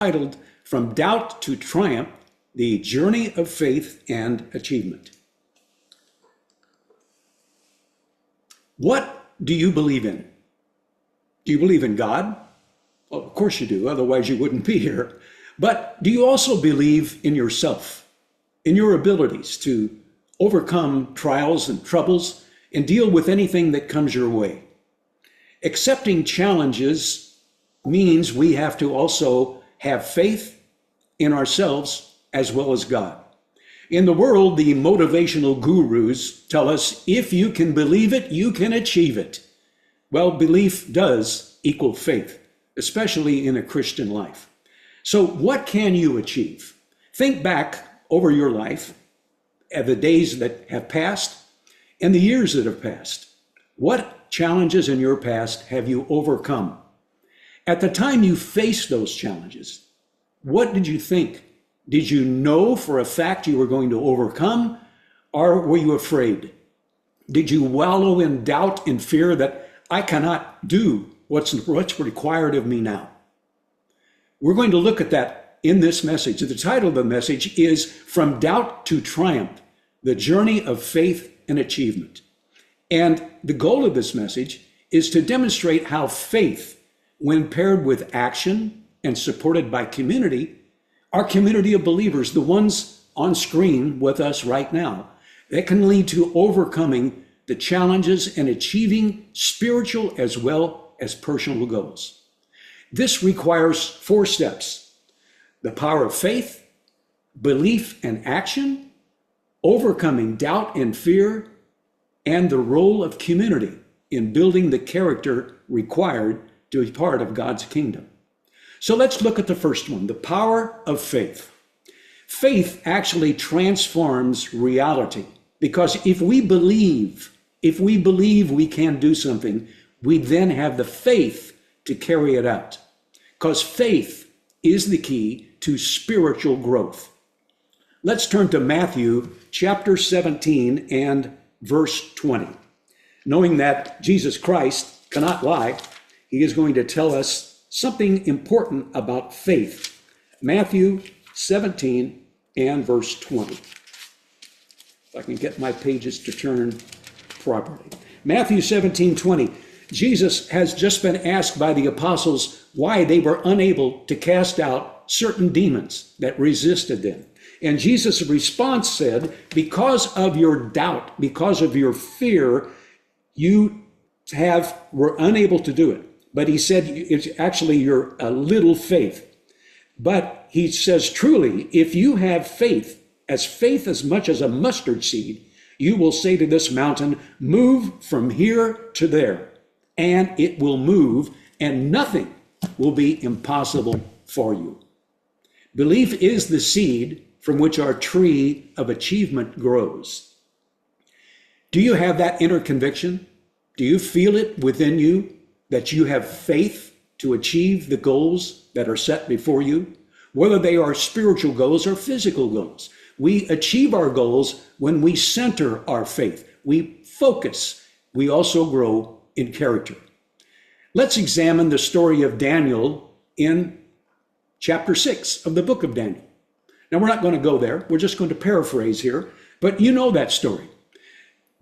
titled From Doubt to Triumph, The Journey of Faith and Achievement. What do you believe in? Do you believe in God? Well, of course you do, otherwise you wouldn't be here. But do you also believe in yourself, in your abilities to overcome trials and troubles and deal with anything that comes your way? Accepting challenges means we have to also have faith in ourselves as well as God. In the world, the motivational gurus tell us if you can believe it, you can achieve it. Well, belief does equal faith, especially in a Christian life. So what can you achieve? Think back over your life at the days that have passed and the years that have passed. What challenges in your past have you overcome? At the time you faced those challenges, what did you think? Did you know for a fact you were going to overcome, or were you afraid? Did you wallow in doubt and fear that I cannot do what's required of me now? We're going to look at that in this message. The title of the message is From Doubt to Triumph, the Journey of Faith and Achievement. And the goal of this message is to demonstrate how faith, when paired with action and supported by community, our community of believers, the ones on screen with us right now, that can lead to overcoming the challenges and achieving spiritual as well as personal goals. This requires 4 steps: the power of faith, belief and action, overcoming doubt and fear, and the role of community in building the character required to be part of God's kingdom. So let's look at the first one, the power of faith. Faith actually transforms reality, because if we believe we can do something, we then have the faith to carry it out, because faith is the key to spiritual growth. Let's turn to Matthew chapter 17 and verse 20. Knowing that Jesus Christ cannot lie, he is going to tell us something important about faith. Matthew 17 and verse 20. If I can get my pages to turn properly. Matthew 17:20. Jesus has just been asked by the apostles why they were unable to cast out certain demons that resisted them. And Jesus' response said, because of your doubt, because of your fear, you were unable to do it. But he said, it's actually your little faith. But he says, truly, if you have faith as much as a mustard seed, you will say to this mountain, move from here to there, and it will move, and nothing will be impossible for you. Belief is the seed from which our tree of achievement grows. Do you have that inner conviction? Do you feel it within you that you have faith to achieve the goals that are set before you, whether they are spiritual goals or physical goals? We achieve our goals when we center our faith. We focus. We also grow in character. Let's examine the story of Daniel in chapter 6 of the book of Daniel. Now, we're not going to go there. We're just going to paraphrase here, but you know that story.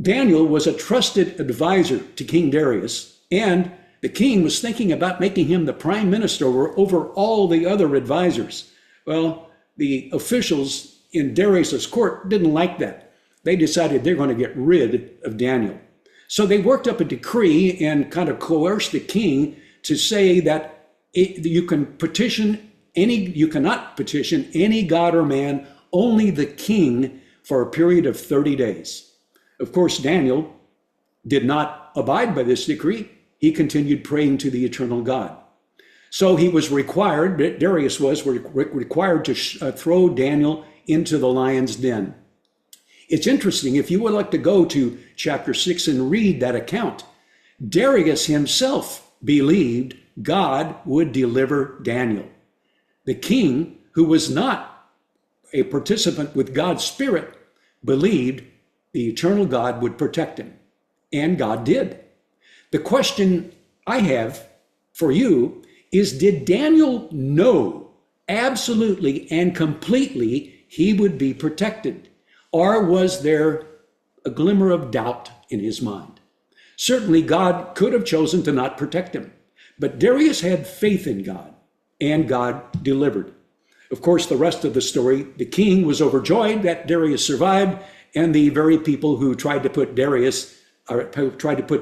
Daniel was a trusted advisor to King Darius, and the king was thinking about making him the prime minister over all the other advisors. Well, the officials in Darius's court didn't like that. They decided they're going to get rid of Daniel. So they worked up a decree and kind of coerced the king to say that you cannot petition any god or man, only the king, for a period of 30 days. Of course, Daniel did not abide by this decree. He continued praying to the eternal God. So he was required, Darius was required to throw Daniel into the lion's den. It's interesting, if you would like to go to chapter 6 and read that account, Darius himself believed God would deliver Daniel. The king, who was not a participant with God's Spirit, believed the eternal God would protect him. And God did. The question I have for you is, did Daniel know absolutely and completely he would be protected? Or was there a glimmer of doubt in his mind? Certainly, God could have chosen to not protect him, but Darius had faith in God, and God delivered. Of course, the rest of the story, the king was overjoyed that Darius survived, and the very people who tried to put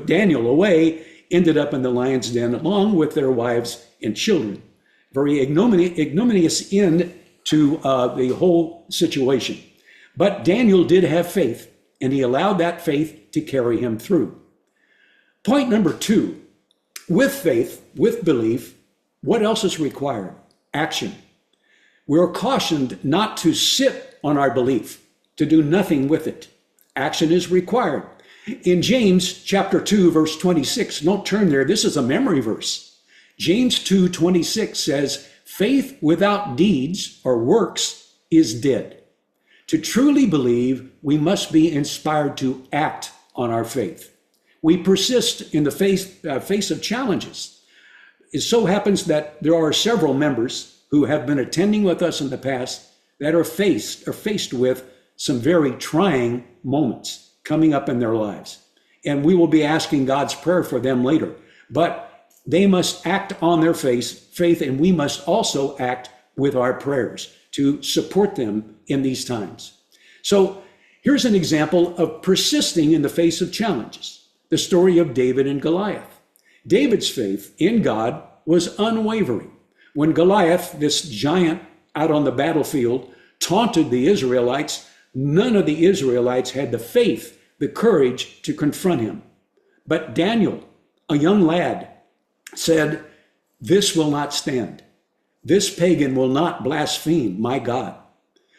Daniel away ended up in the lion's den along with their wives and children. Very ignominious end to the whole situation. But Daniel did have faith, and he allowed that faith to carry him through. Point number 2, with faith, with belief, what else is required? Action. We're cautioned not to sit on our belief, to do nothing with it. Action is required. In James chapter 2, verse 26, don't turn there, this is a memory verse. James 2:26 says, faith without deeds or works is dead. To truly believe, we must be inspired to act on our faith. We persist in the face of challenges. It so happens that there are several members who have been attending with us in the past that are faced with some very trying moments coming up in their lives. And we will be asking God's prayer for them later. But they must act on their faith, and we must also act with our prayers to support them in these times. So here's an example of persisting in the face of challenges. The story of David and Goliath. David's faith in God was unwavering. When Goliath, this giant out on the battlefield, taunted the Israelites, none of the Israelites had the faith, the courage to confront him. But Daniel, a young lad, said, this will not stand. This pagan will not blaspheme my God.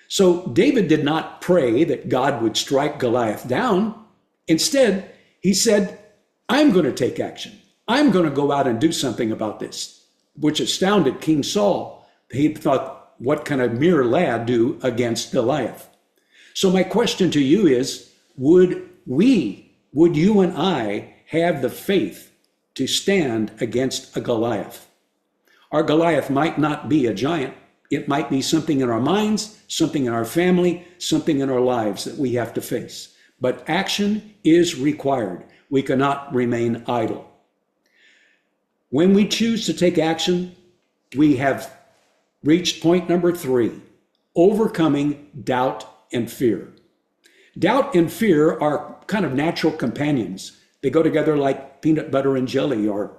So David did not pray that God would strike Goliath down. Instead, he said, I'm going to take action. I'm going to go out and do something about this, which astounded King Saul. He thought, what can a mere lad do against Goliath? So my question to you is, would you and I have the faith to stand against a Goliath? Our Goliath might not be a giant. It might be something in our minds, something in our family, something in our lives that we have to face. But action is required. We cannot remain idle. When we choose to take action, we have reached point number 3, overcoming doubt and fear. Doubt and fear are kind of natural companions. They go together like peanut butter and jelly, or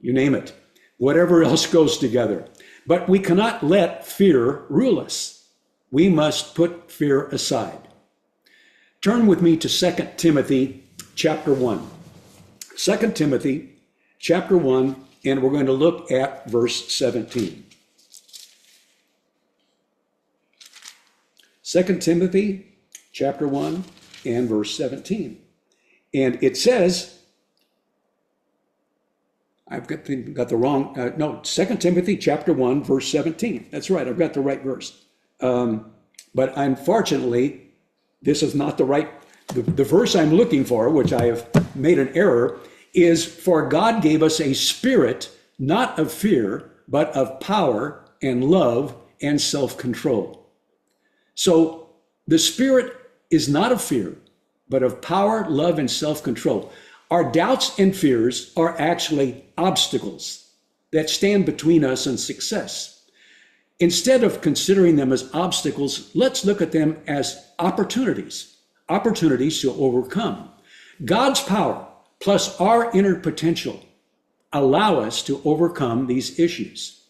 you name it, whatever else goes together. But we cannot let fear rule us. We must put fear aside. Turn with me to 2 Timothy chapter 1. 2 Timothy chapter 1, and we're going to look at verse 17. 2 Timothy chapter 1 and verse 17. And it says, I've got the wrong, 2 Timothy chapter 1, verse 17. That's right, I've got the right verse. But unfortunately, this is not the right, the verse I'm looking for, which I have made an error, is, for God gave us a spirit, not of fear, but of power and love and self-control. So the spirit is not of fear, but of power, love, and self-control. Our doubts and fears are actually obstacles that stand between us and success. Instead of considering them as obstacles, let's look at them as opportunities to overcome. God's power plus our inner potential allow us to overcome these issues.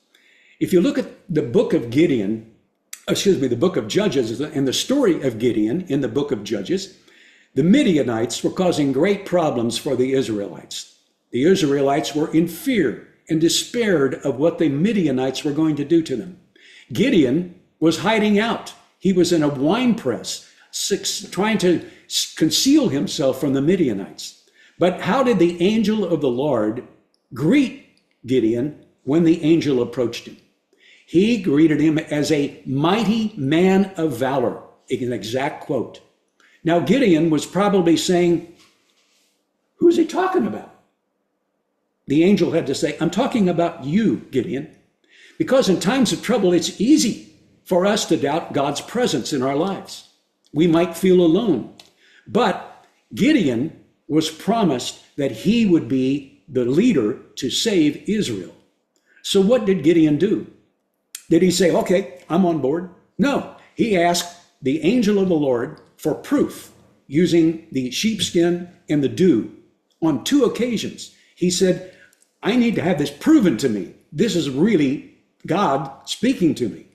If you look at the book of the book of Judges, and the story of Gideon in the book of Judges, the Midianites were causing great problems for the Israelites. The Israelites were in fear and despaired of what the Midianites were going to do to them. Gideon was hiding out. He was in a wine press, trying to conceal himself from the Midianites. But how did the angel of the Lord greet Gideon when the angel approached him? He greeted him as a mighty man of valor, an exact quote. Now, Gideon was probably saying, who's he talking about? The angel had to say, I'm talking about you, Gideon. Because in times of trouble, it's easy for us to doubt God's presence in our lives. We might feel alone. But Gideon was promised that he would be the leader to save Israel. So what did Gideon do? Did he say, okay, I'm on board? No, he asked the angel of the Lord for proof using the sheepskin and the dew on 2 occasions. He said, I need to have this proven to me. This is really God speaking to me.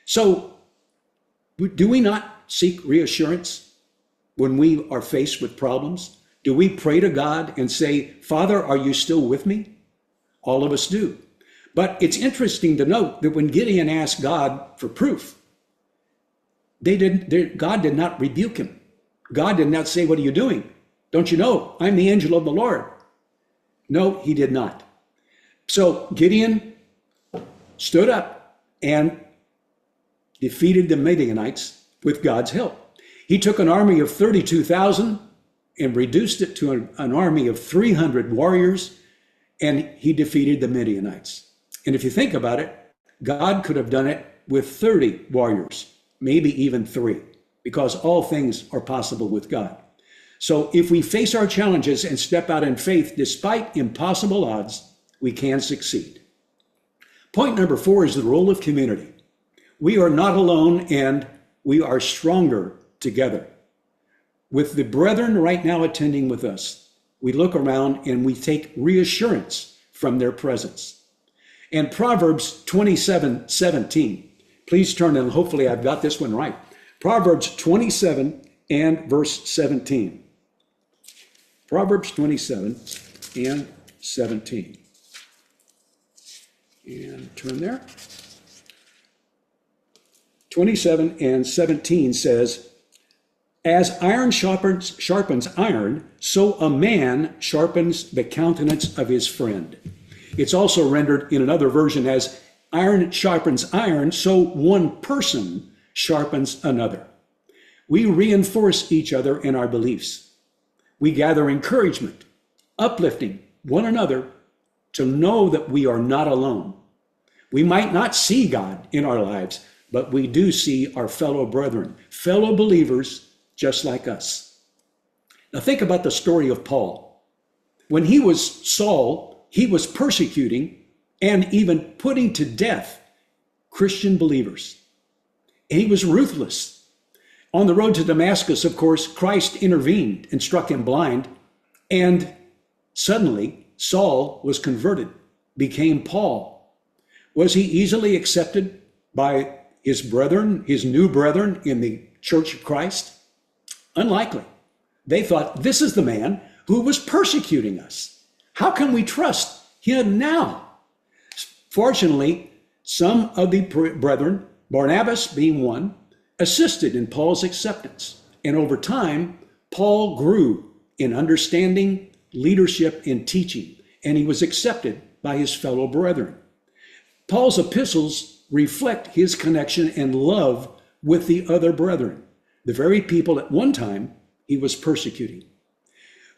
So do we not seek reassurance when we are faced with problems? Do we pray to God and say, Father, are you still with me? All of us do. But it's interesting to note that when Gideon asked God for proof, God did not rebuke him. God did not say, what are you doing? Don't you know, I'm the angel of the Lord. No, he did not. So Gideon stood up and defeated the Midianites with God's help. He took an army of 32,000 and reduced it to an army of 300 warriors, and he defeated the Midianites. And if you think about it, God could have done it with 30 warriors, maybe even 3, because all things are possible with God. So if we face our challenges and step out in faith, despite impossible odds, we can succeed. Point number 4 is the role of community. We are not alone, and we are stronger together. With the brethren right now attending with us, we look around and we take reassurance from their presence. And Proverbs 27:17, please turn, and hopefully I've got this one right. Proverbs 27 and verse 17. Proverbs 27 and 17. And turn there. 27 and 17 says, as iron sharpens iron, so a man sharpens the countenance of his friend. It's also rendered in another version as iron sharpens iron, so one person sharpens another. We reinforce each other in our beliefs. We gather encouragement, uplifting one another to know that we are not alone. We might not see God in our lives, but we do see our fellow brethren, fellow believers just like us. Now think about the story of Paul. When he was Saul, he was persecuting and even putting to death Christian believers. And he was ruthless. On the road to Damascus, of course, Christ intervened and struck him blind. And suddenly, Saul was converted, became Paul. Was he easily accepted by his brethren, his new brethren in the Church of Christ? Unlikely. They thought, this is the man who was persecuting us. How can we trust him now? Fortunately, some of the brethren, Barnabas being one, assisted in Paul's acceptance. And over time, Paul grew in understanding, leadership, and teaching, and he was accepted by his fellow brethren. Paul's epistles reflect his connection and love with the other brethren, the very people at one time he was persecuting.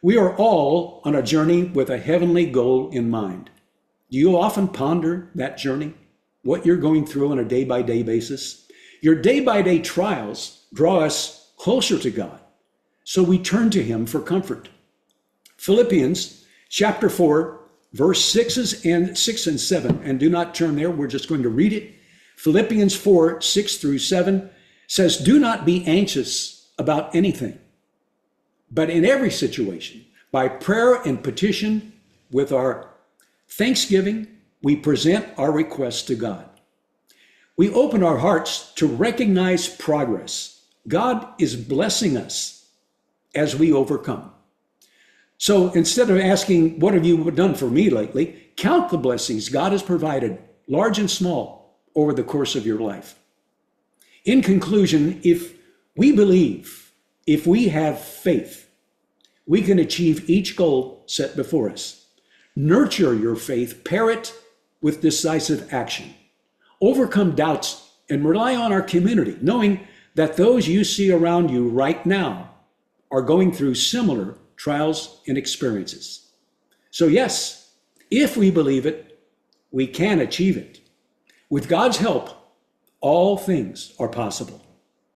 We are all on a journey with a heavenly goal in mind. Do you often ponder that journey, what you're going through on a day-by-day basis? Your day-by-day trials draw us closer to God, so we turn to him for comfort. Philippians chapter 4, verse 6 and 7, and do not turn there, we're just going to read it. Philippians 4, 6 through 7 says, do not be anxious about anything, but in every situation, by prayer and petition, with our thanksgiving, we present our requests to God. We open our hearts to recognize progress. God is blessing us as we overcome. So instead of asking, what have you done for me lately? Count the blessings God has provided, large and small, over the course of your life. In conclusion, if we believe, if we have faith, we can achieve each goal set before us. Nurture your faith, pair it with decisive action. Overcome doubts and rely on our community, knowing that those you see around you right now are going through similar trials and experiences. So yes, if we believe it, we can achieve it. With God's help, all things are possible.